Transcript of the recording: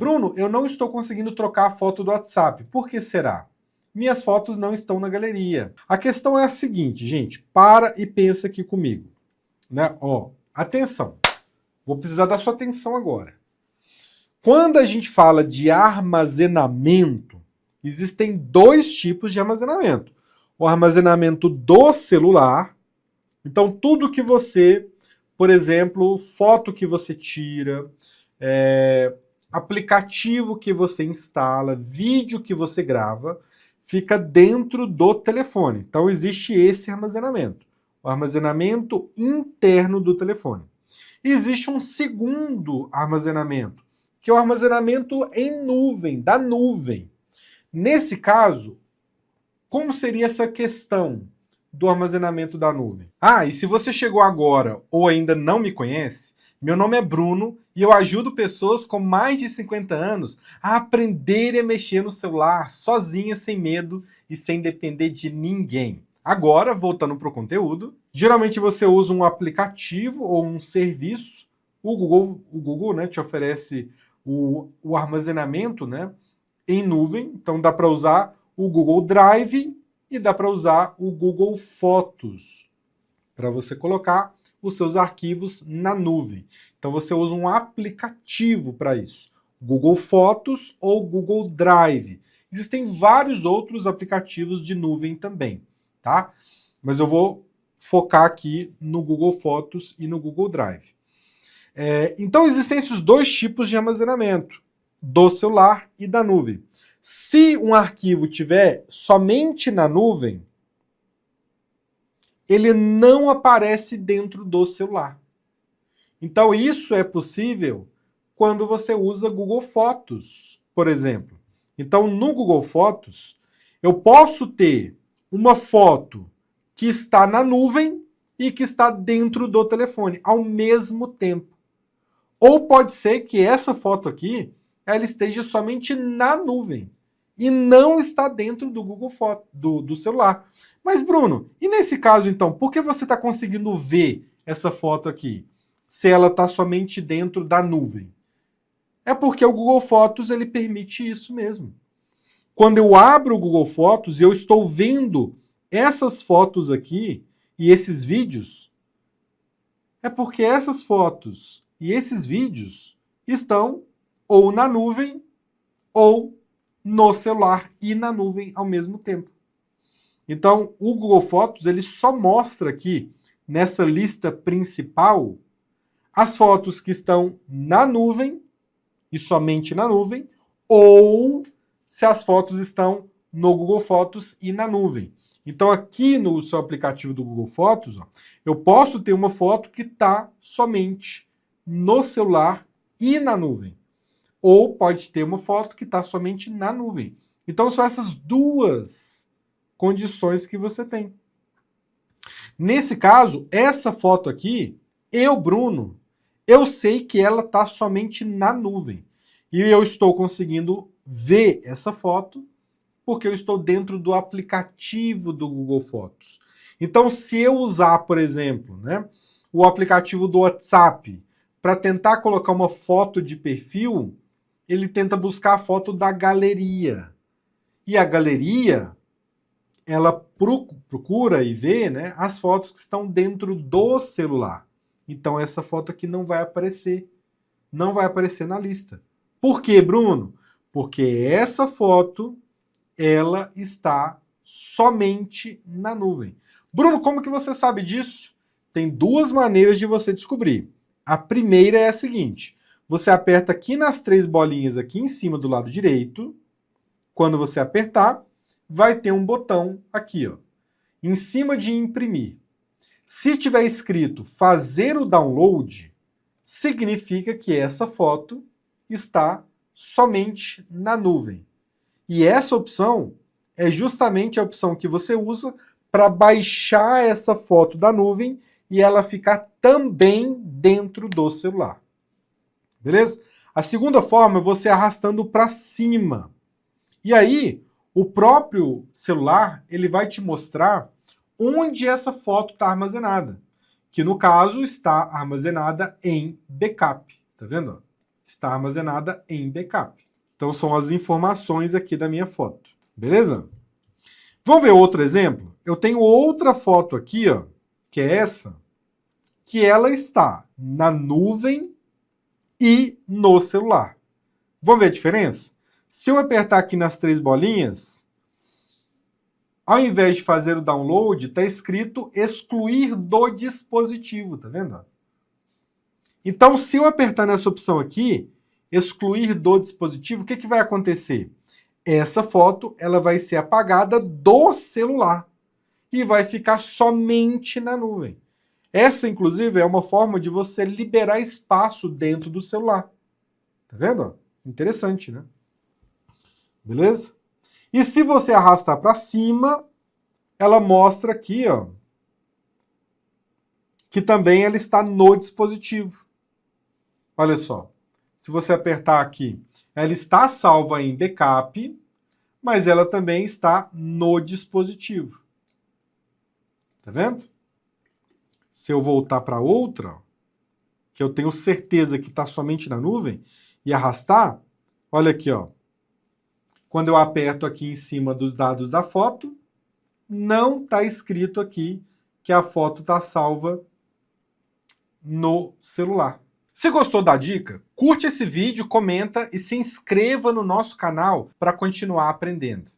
Bruno, eu não estou conseguindo trocar a foto do WhatsApp. Por que será? Minhas fotos não estão na galeria. A questão é a seguinte, gente. Para e pensa aqui comigo. Né? Ó, atenção. Vou precisar da sua atenção agora. Quando a gente fala de armazenamento, existem dois tipos de armazenamento. O armazenamento do celular. Então, tudo que você, por exemplo, foto que você tira, aplicativo que você instala, vídeo que você grava, fica dentro do telefone. Então, existe esse armazenamento. O armazenamento interno do telefone. E existe um segundo armazenamento, que é o armazenamento em nuvem, da nuvem. Nesse caso, como seria essa questão do armazenamento da nuvem? Ah, e se você chegou agora ou ainda não me conhece, meu nome é Bruno e eu ajudo pessoas com mais de 50 anos a aprenderem a mexer no celular sozinhas, sem medo e sem depender de ninguém. Agora, voltando para o conteúdo, geralmente você usa um aplicativo ou um serviço. O Google, né, te oferece o armazenamento, né, em nuvem. Então dá para usar o Google Drive e dá para usar o Google Fotos para você colocar os seus arquivos na nuvem. Então você usa um aplicativo para isso. Google Fotos ou Google Drive. Existem vários outros aplicativos de nuvem também, tá? Mas eu vou focar aqui no Google Fotos e no Google Drive. Então existem esses dois tipos de armazenamento, do celular e da nuvem. Se um arquivo estiver somente na nuvem, ele não aparece dentro do celular. Então isso é possível quando você usa Google Fotos, por exemplo. Então no Google Fotos, eu posso ter uma foto que está na nuvem e que está dentro do telefone, ao mesmo tempo. Ou pode ser que essa foto aqui, ela esteja somente na nuvem e não está dentro do Google Fotos, do celular. Mas Bruno, e nesse caso então, por que você está conseguindo ver essa foto aqui, se ela está somente dentro da nuvem? É porque o Google Fotos ele permite isso mesmo. Quando eu abro o Google Fotos e eu estou vendo essas fotos aqui e esses vídeos, é porque essas fotos e esses vídeos estão ou na nuvem ou no celular e na nuvem ao mesmo tempo. Então, o Google Fotos ele só mostra aqui, nessa lista principal, as fotos que estão na nuvem e somente na nuvem, ou se as fotos estão no Google Fotos e na nuvem. Então, aqui no seu aplicativo do Google Fotos, ó, eu posso ter uma foto que está somente no celular e na nuvem. Ou pode ter uma foto que está somente na nuvem. Então, são essas duas condições que você tem. Nesse caso, essa foto aqui, Bruno, eu sei que ela está somente na nuvem. E eu estou conseguindo ver essa foto porque eu estou dentro do aplicativo do Google Fotos. Então, se eu usar, por exemplo, né, o aplicativo do WhatsApp para tentar colocar uma foto de perfil, ele tenta buscar a foto da galeria. E a galeria, ela procura e vê, né, as fotos que estão dentro do celular. Então, essa foto aqui não vai aparecer. Não vai aparecer na lista. Por quê, Bruno? Porque essa foto, ela está somente na nuvem. Bruno, como que você sabe disso? Tem duas maneiras de você descobrir. A primeira é a seguinte. Você aperta aqui nas três bolinhas aqui em cima do lado direito. Quando você apertar, vai ter um botão aqui, ó, em cima de imprimir. Se tiver escrito fazer o download, significa que essa foto está somente na nuvem. E essa opção é justamente a opção que você usa para baixar essa foto da nuvem e ela ficar também dentro do celular. Beleza? A segunda forma é você arrastando para cima. E aí, o próprio celular ele vai te mostrar onde essa foto está armazenada. Que no caso está armazenada em backup. Tá vendo? está armazenada em backup. Então são as informações aqui da minha foto, beleza? Vamos ver outro exemplo? Eu tenho outra foto aqui, ó, que é essa, que ela está na nuvem e no celular. Vamos ver a diferença? Se eu apertar aqui nas 3 bolinhas, ao invés de fazer o download, está escrito excluir do dispositivo, tá vendo? Então, se eu apertar nessa opção aqui, excluir do dispositivo, o que vai acontecer? Essa foto ela vai ser apagada do celular e vai ficar somente na nuvem. Essa, inclusive, é uma forma de você liberar espaço dentro do celular. Tá vendo? Interessante, né? Beleza? E se você arrastar para cima, ela mostra aqui, ó, que também ela está no dispositivo. Olha só. Se você apertar aqui, ela está salva em backup, mas ela também está no dispositivo. Tá vendo? Se eu voltar para outra, que eu tenho certeza que está somente na nuvem, e arrastar, olha aqui, ó. Quando eu aperto aqui em cima dos dados da foto, não está escrito aqui que a foto está salva no celular. Se gostou da dica, curte esse vídeo, comenta e se inscreva no nosso canal para continuar aprendendo.